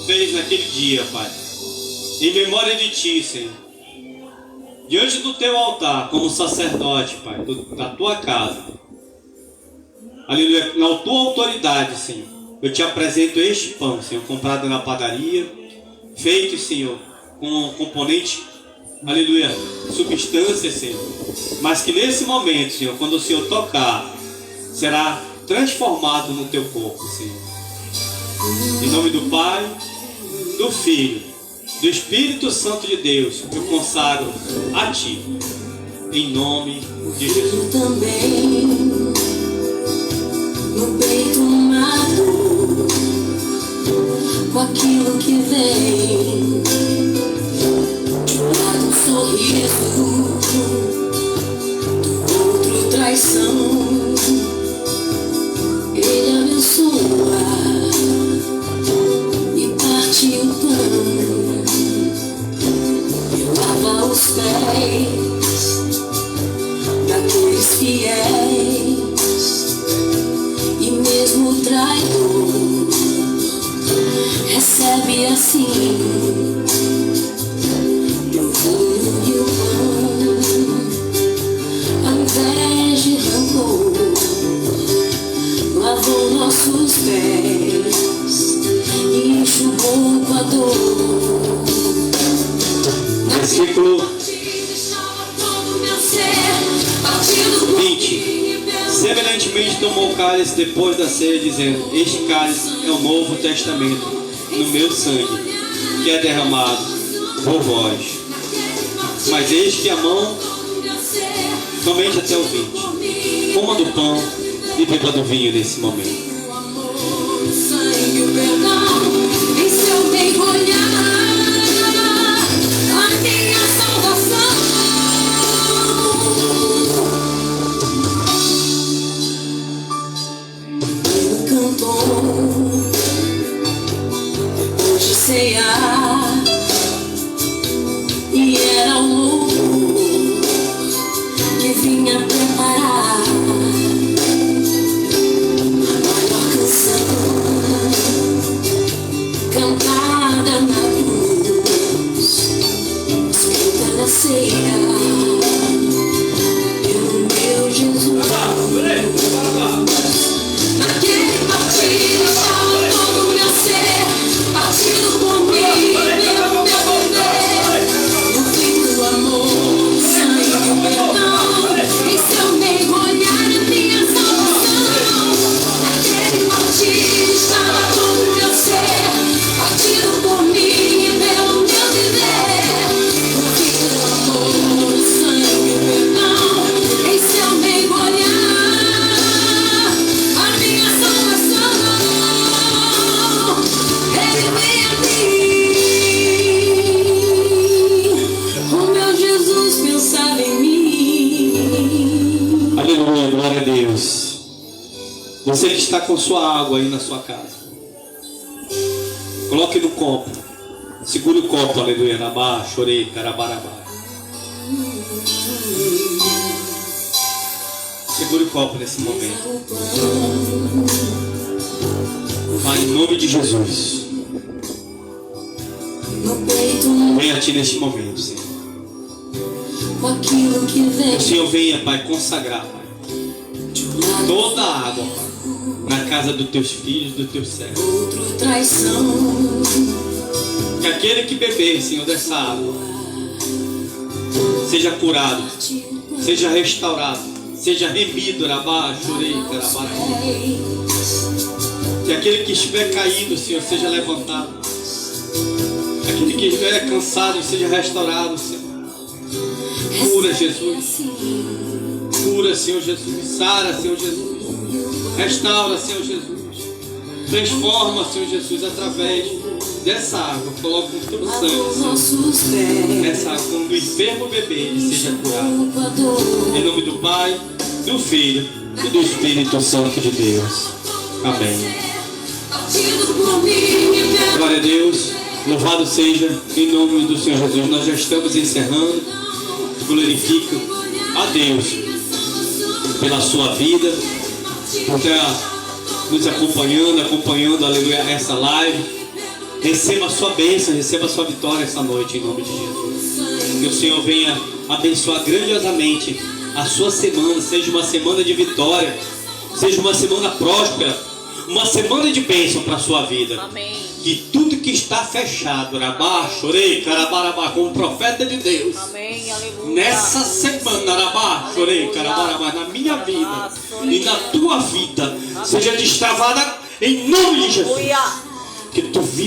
fez naquele dia, Pai. Em memória de ti, Senhor. Diante do teu altar, como sacerdote, Pai, da tua casa. Aleluia. Na tua autoridade, Senhor. Eu te apresento este pão, Senhor, comprado na padaria. Feito, Senhor, com componente, aleluia, substância, Senhor. Mas que nesse momento, Senhor, quando o Senhor tocar, será transformado no teu corpo, Senhor. Em nome do Pai, do Filho, do Espírito Santo de Deus, eu consagro a Ti. Em nome de Jesus. Também no peito uma dor, com aquilo que vem, de um lado um sorriso, do outro traição. Ele abençoa e parte o pão, e lava os pés daqueles fiéis, e mesmo o traidor recebe assim do vinho e o pão, ao invés de rancor, lavou nossos pés e enxugou com a dor. Versículo 20. Semelhantemente tomou o cálice depois da ceia, dizendo: este cálice é o novo testamento no meu sangue, que é derramado por vós. Mas eis que a mão, somente até o 20. Coma do pão e beba do vinho nesse momento. Sangue, o perdão, em seu mergulhar, a minha salvação. Ele cantou depois de cear, e era um louvor que vinha preparar cantada na cruz, escrita na ceia, pelo meu Jesus. Naquele partido estava todo o meu ser, partido por mim, pelo meu poder. No fim do amor, sangue e perdão, em seu mergulhar a minha salvação. Naquele partido estava todo o meu ser, partido por mim e pelo meu viver. No fim do amor, sangue e perdão, em seu mergulhar a minha salvação. Ele vem a mim, o meu Jesus pensava em mim. Aleluia, glória a Deus. Você que está com sua água aí na sua casa, coloque no copo. Segure o copo, aleluia. Rabá, chorei, carabarabá. Segure o copo nesse momento. Pai, em nome de Jesus, No peito, venha a Ti neste momento, Senhor. com aquilo que vem, O Senhor venha, Pai, consagrar, Pai, toda a água, Pai, na casa dos Teus filhos, dos Teus servos. outro traição. Que aquele que beber, Senhor, dessa água, seja curado, seja restaurado, seja remido, rabá, chorei, carabarabá. Que aquele que estiver caído, Senhor, seja levantado. Aquele que estiver cansado, seja restaurado, Senhor. Cura, Jesus. Cura, Senhor Jesus. Sara, Senhor Jesus. Restaura, Senhor Jesus. Transforma, Senhor Jesus, através dessa água. Coloca o teu sangue, Senhor. Nossos pés, Essa água, quando o enfermo beber, ele seja curado. com a dor. Em nome do Pai, do Filho e do Espírito Santo de Deus. Amém. Partido por mim e pelo Glória a Deus. Louvado seja em nome do Senhor Jesus. Nós já estamos encerrando. Glorifico a Deus pela sua vida, por estar nos acompanhando, aleluia, essa live. Receba a sua bênção, receba a sua vitória essa noite em nome de Jesus. Que o Senhor venha abençoar grandiosamente a sua semana, seja uma semana de vitória, seja uma semana próspera, uma semana de bênção para a sua vida. Amém. Que tudo que está fechado, rabá, chorei, carabarabá, como profeta de Deus, Amém. Aleluia. nessa semana, rabá, chorei, carabarabá, na minha vida e na tua vida, seja destravada em nome de Jesus. Aleluia. Que tu viva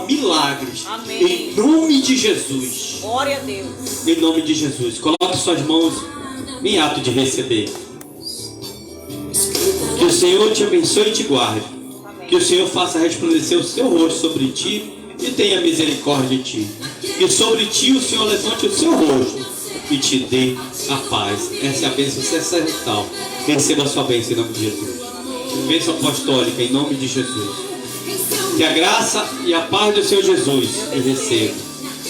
milagres. Amém. Em nome de Jesus. Glória a Deus. Em nome de Jesus. Coloque suas mãos em ato de receber. Que o Senhor te abençoe e te guarde. Que o Senhor faça resplandecer o seu rosto sobre ti e tenha misericórdia de ti. Que sobre ti o Senhor levante o seu rosto e te dê a paz. Essa é a bênção sacerdotal. Receba a sua bênção em nome de Jesus. Bênção apostólica em nome de Jesus. Que a graça e a paz do Senhor Jesus eu recebo.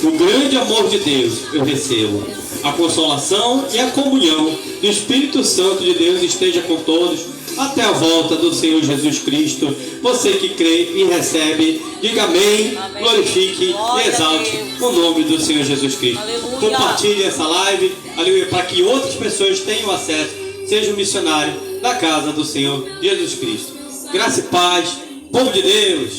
O grande amor de Deus eu recebo. A consolação e a comunhão do Espírito Santo de Deus esteja com todos até a volta do Senhor Jesus Cristo. Você que crê e recebe, diga amém, Amém. Glorifique Glória e exalte o nome do Senhor Jesus Cristo. Aleluia. Compartilhe essa live, aleluia, para que outras pessoas tenham acesso, seja um missionário da casa do Senhor Jesus Cristo. Graça e paz, povo de Deus.